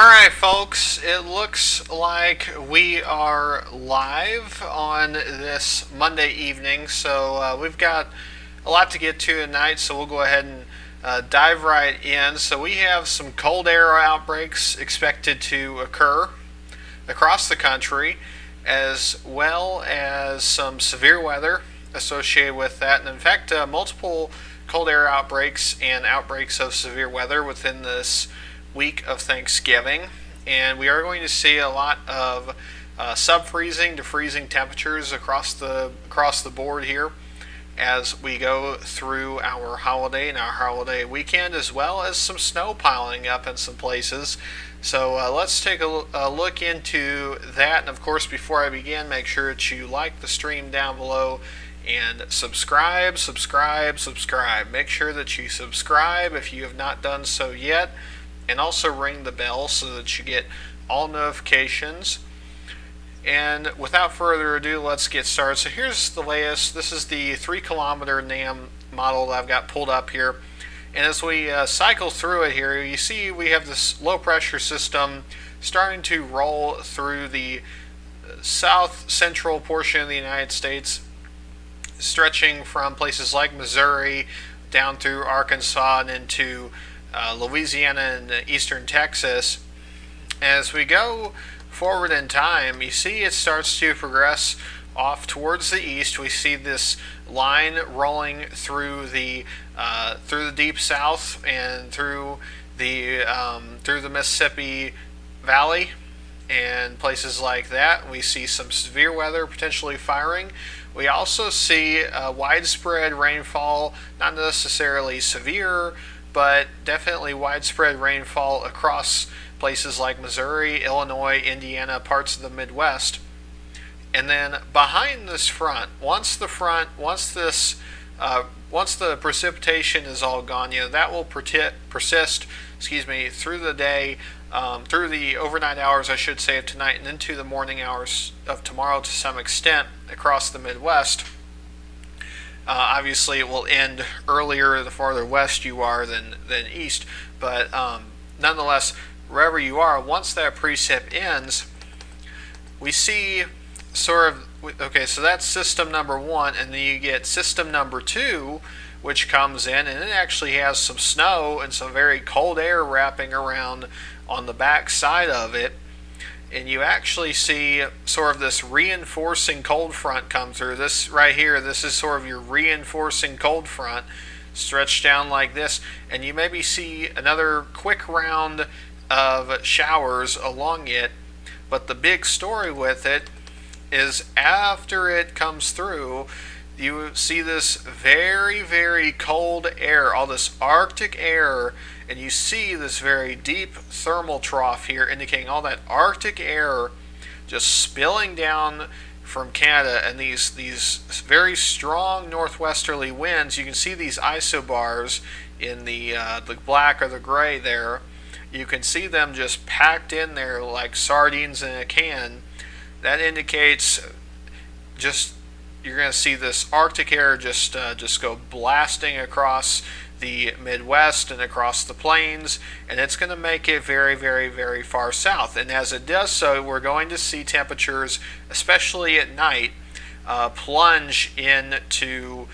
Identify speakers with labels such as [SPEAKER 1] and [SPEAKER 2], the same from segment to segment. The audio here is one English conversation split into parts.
[SPEAKER 1] Alright, folks, it looks like we are live on this Monday evening, so we've got a lot to get to tonight, so we'll go ahead and dive right in. So we have some cold air outbreaks expected to occur across the country, as well as some severe weather associated with that, and in fact, multiple cold air outbreaks and outbreaks of severe weather within this week of Thanksgiving, and we are going to see a lot of sub-freezing to freezing temperatures across the board here as we go through our holiday and our holiday weekend, as well as some snow piling up in some places. So let's take a look into that. And of course, before I begin, make sure that you like the stream down below and subscribe. Make sure that you subscribe if you have not done so yet, and also ring the bell so that you get all notifications. And without further ado, let's get started. So here's the latest. This is the 3-kilometer NAM model that I've got pulled up here. And as we cycle through it here, you see we have this low pressure system starting to roll through the south central portion of the United States, stretching from places like Missouri down through Arkansas and into Louisiana and eastern Texas. As we go forward in time, you see it starts to progress off towards the east. We see this line rolling through the deep south and through the Mississippi Valley and places like that. We see some severe weather potentially firing. We also see widespread rainfall, not necessarily severe, but definitely widespread rainfall across places like Missouri, Illinois, Indiana, parts of the Midwest. And then behind this front, once the precipitation is all gone, that will persist, through the day, through the overnight hours, I should say, of tonight, and into the morning hours of tomorrow to some extent across the Midwest. Obviously, it will end earlier the farther west you are than east, but nonetheless, wherever you are, once that precip ends, we see okay, so that's system number one, and then you get system number two, which comes in, and it actually has some snow and some very cold air wrapping around on the back side of it. And you actually see sort of this reinforcing cold front come through. This right here, this is sort of your reinforcing cold front stretched down like this. And you maybe see another quick round of showers along it. But the big story with it is after it comes through, you see this very, very cold air, all this Arctic air, and you see this very deep thermal trough here indicating all that Arctic air just spilling down from Canada, and these very strong northwesterly winds. You can see these isobars in the black or the gray there. You can see them just packed in there like sardines in a can. That indicates you're going to see this Arctic air just go blasting across the Midwest and across the plains, and it's going to make it very, very, very far south. And as it does so, we're going to see temperatures, especially at night, plunge into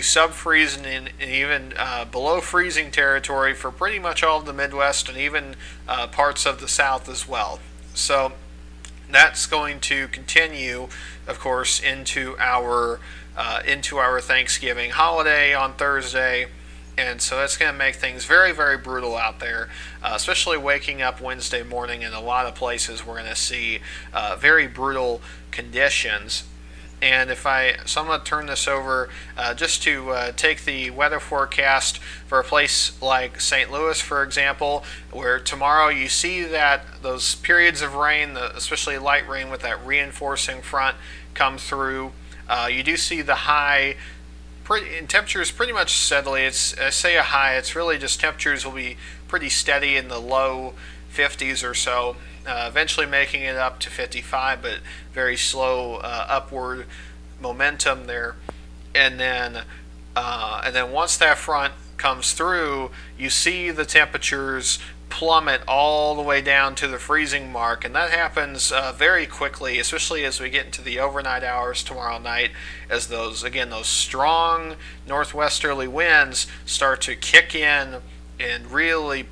[SPEAKER 1] sub-freezing and even below freezing territory for pretty much all of the Midwest and even parts of the South as well. So that's going to continue, of course, into our Thanksgiving holiday on Thursday, and so that's going to make things very, very brutal out there, especially waking up Wednesday morning. In a lot of places, we're going to see very brutal conditions. And so I'm going to turn this over just to take the weather forecast for a place like St. Louis, for example, where tomorrow you see that those periods of rain, especially light rain with that reinforcing front, come through. You do see the high temperatures pretty much steadily. I say a high, it's really just temperatures will be pretty steady in the low 50s or so, eventually making it up to 55, but very slow upward momentum there. And then once that front comes through, you see the temperatures plummet all the way down to the freezing mark, and that happens very quickly, especially as we get into the overnight hours tomorrow night, as those strong northwesterly winds start to kick in and really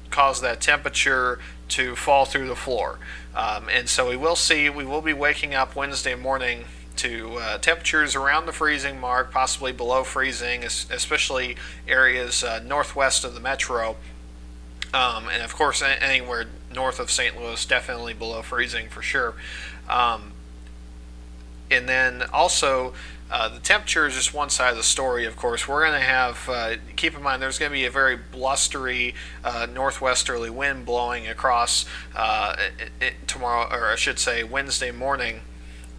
[SPEAKER 1] cause that temperature to fall through the floor. And so we will be waking up Wednesday morning to temperatures around the freezing mark, possibly below freezing, especially areas northwest of the metro. And of course, anywhere north of St. Louis, definitely below freezing for sure. And then also, the temperature is just one side of the story, of course. We're going to have, keep in mind, there's going to be a very blustery northwesterly wind blowing across tomorrow, or I should say Wednesday morning.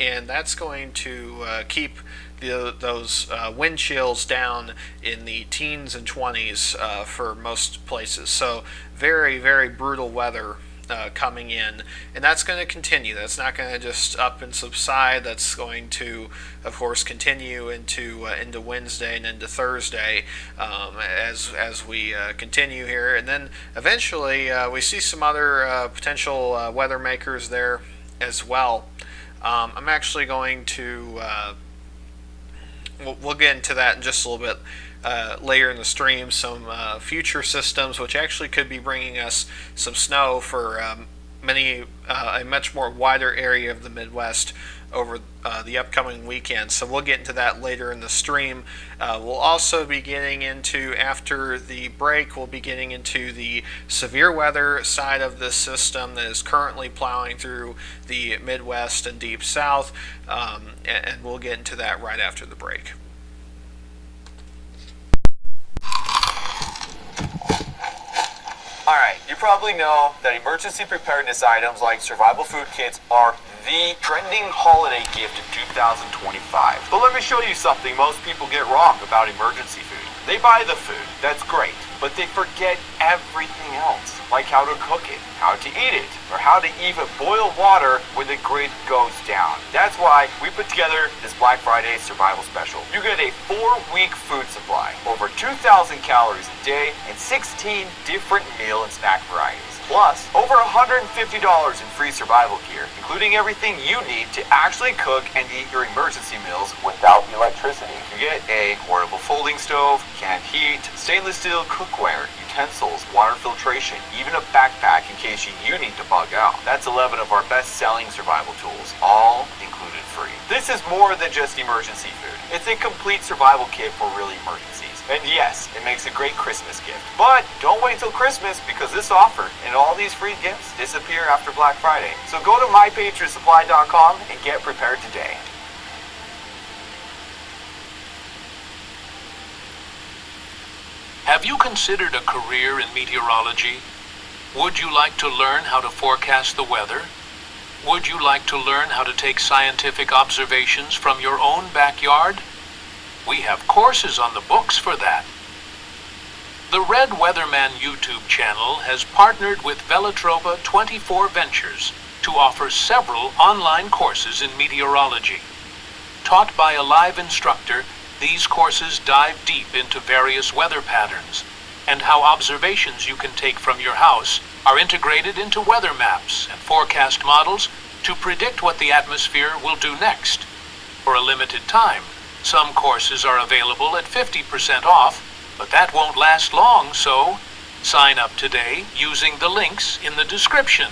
[SPEAKER 1] And that's going to keep those wind chills down in the teens and 20s for most places. So very, very brutal weather coming in, and that's going to continue. That's not going to just up and subside. That's going to, of course, continue into Wednesday and into Thursday as we continue here. And then eventually we see some other potential weather makers there as well. I'm actually going to we'll get into that in just a little bit later in the stream. Some future systems which actually could be bringing us some snow for a much more wider area of the Midwest over the upcoming weekend. So we'll get into that later in the stream. We'll also be getting into, after the break, we'll be getting into the severe weather side of this system that is currently plowing through the Midwest and Deep South, and we'll get into that right after the break.
[SPEAKER 2] Alright, you probably know that emergency preparedness items like survival food kits are the trending holiday gift in 2025. But let me show you something most people get wrong about emergency food. They buy the food, that's great, but they forget everything else, like how to cook it, how to eat it, or how to even boil water when the grid goes down. That's why we put together this Black Friday survival special. You get a 4-week food supply, over 2,000 calories a day, and 16 different meal and snack varieties. Plus, over $150 in free survival gear, including everything you need to actually cook and eat your emergency meals without electricity. You get a portable folding stove, canned heat, stainless steel cookware, utensils, water filtration, even a backpack in case you need to bug out. That's 11 of our best-selling survival tools, all included free. This is more than just emergency food. It's a complete survival kit for real emergencies. And yes, it makes a great Christmas gift. But don't wait till Christmas, because this offer and all these free gifts disappear after Black Friday. So go to MyPatriotSupply.com and get prepared today.
[SPEAKER 3] Have you considered a career in meteorology? Would you like to learn how to forecast the weather? Would you like to learn how to take scientific observations from your own backyard? We have courses on the books for that. The Red Weatherman YouTube channel has partnered with Velatropa 24 Ventures to offer several online courses in meteorology. Taught by a live instructor, these courses dive deep into various weather patterns and how observations you can take from your house are integrated into weather maps and forecast models to predict what the atmosphere will do next. For a limited time, some courses are available at 50% off, but that won't last long, so sign up today using the links in the description.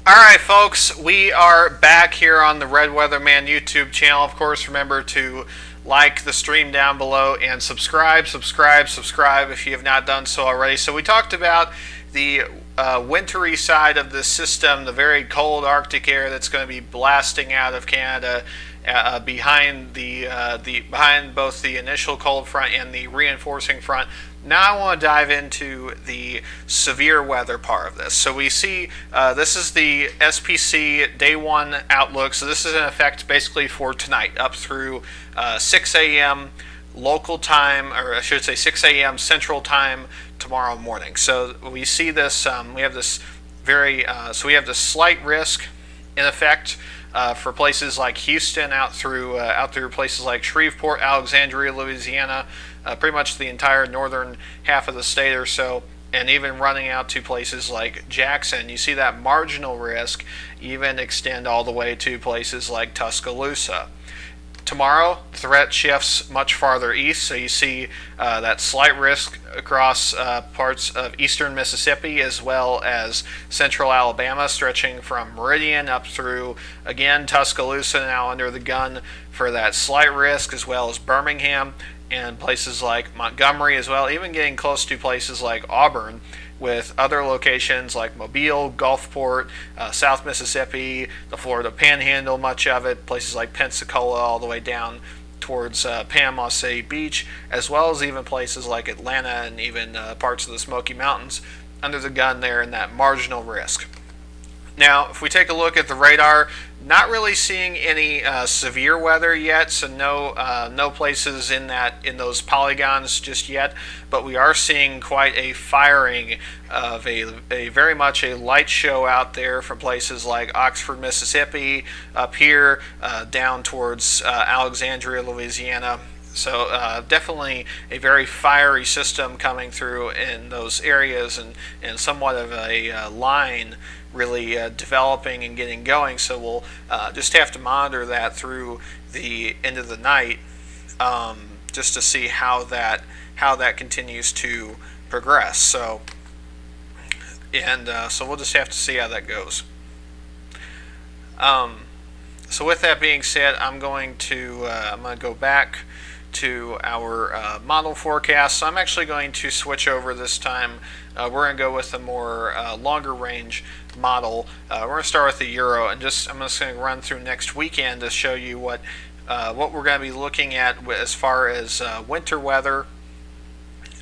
[SPEAKER 1] Alright folks, we are back here on the Red Weatherman YouTube channel. Of course, remember to like the stream down below and subscribe if you have not done so already. So we talked about the wintry side of the system, the very cold Arctic air that's going to be blasting out of Canada behind both the initial cold front and the reinforcing front. Now I want to dive into the severe weather part of this. So we see this is the SPC Day 1 outlook. So this is in effect basically for tonight up through 6 a.m. local time, or I should say 6 a.m. Central Time tomorrow morning. So we see this. We have this very. So we have this slight risk in effect for places like Houston, out through places like Shreveport, Alexandria, Louisiana, pretty much the entire northern half of the state or so, and even running out to places like Jackson. You see that marginal risk even extend all the way to places like Tuscaloosa. Tomorrow, the threat shifts much farther east, so you see that slight risk across parts of eastern Mississippi as well as central Alabama, stretching from Meridian up through, again, Tuscaloosa, now under the gun for that slight risk, as well as Birmingham and places like Montgomery as well, even getting close to places like Auburn, with other locations like Mobile, Gulfport, South Mississippi, the Florida Panhandle, much of it, places like Pensacola all the way down towards Panama City Beach, as well as even places like Atlanta and even parts of the Smoky Mountains under the gun there in that marginal risk. Now, if we take a look at the radar, not really seeing any severe weather yet, so no places in those polygons just yet, but we are seeing quite a firing of a very much a light show out there from places like Oxford, Mississippi, up here down towards Alexandria, Louisiana. So definitely a very fiery system coming through in those areas, and somewhat of a line really developing and getting going. So we'll just have to monitor that through the end of the night, just to see how that continues to progress. So we'll just have to see how that goes. So with that being said, I'm going to go back to our model forecast. So I'm actually going to switch over this time. We're going to go with a more longer range model. We're going to start with the Euro, and I'm just going to run through next weekend to show you what we're going to be looking at as far as winter weather,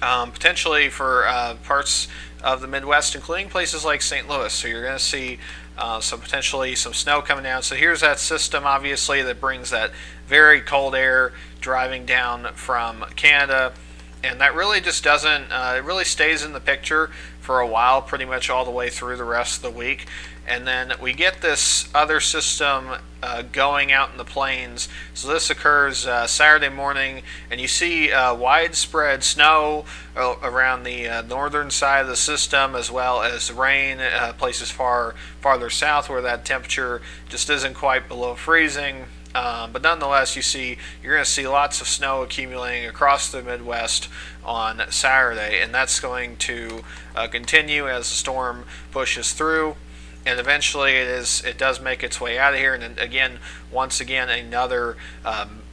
[SPEAKER 1] potentially for parts of the Midwest, including places like St. Louis. So you're going to see potentially some snow coming down. So here's that system, obviously, that brings that very cold air driving down from Canada, and that really just doesn't, it really stays in the picture for a while, pretty much all the way through the rest of the week. And then we get this other system going out in the plains. So this occurs Saturday morning, and you see widespread snow around the northern side of the system, as well as rain places farther south where that temperature just isn't quite below freezing. But nonetheless, you're going to see lots of snow accumulating across the Midwest on Saturday, and that's going to continue as the storm pushes through. And eventually it does make its way out of here, and then once again another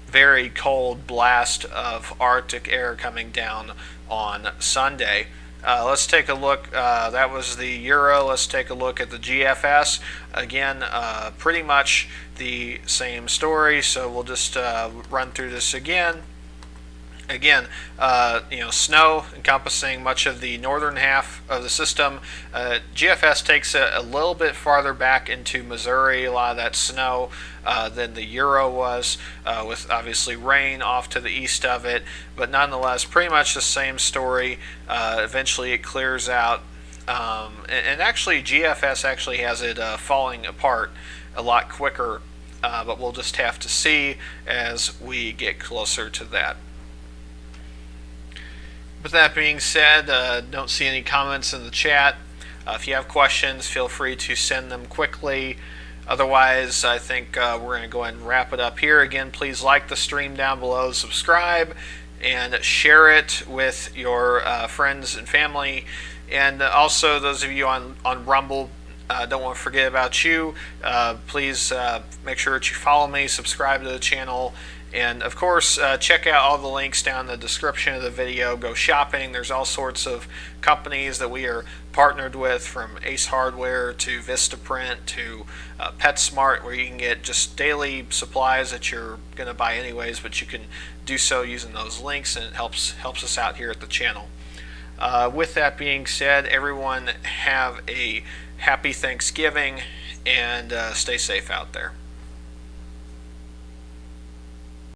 [SPEAKER 1] very cold blast of Arctic air coming down on Sunday. Let's take a look. That was the Euro. Let's take a look at the GFS. Again, pretty much the same story, so we'll just run through this again. Again, snow encompassing much of the northern half of the system. GFS takes it a little bit farther back into Missouri, a lot of that snow than the Euro was, with obviously rain off to the east of it, but nonetheless pretty much the same story. Eventually it clears out, and actually GFS actually has it falling apart a lot quicker, but we'll just have to see as we get closer to that. With that being said, don't see any comments in the chat. If you have questions, feel free to send them quickly. Otherwise, I think we're going to go ahead and wrap it up here. Again, please like the stream down below, subscribe, and share it with your friends and family. And also, those of you on Rumble, don't want to forget about you. Please make sure that you follow me, subscribe to the channel, and of course check out all the links down in the description of the video. Go shopping. There's all sorts of companies that we are partnered with, from Ace Hardware to Vistaprint to PetSmart, where you can get just daily supplies that you're going to buy anyways, but you can do so using those links, and it helps us out here at the channel. With that being said, everyone have a happy Thanksgiving, and stay safe out there.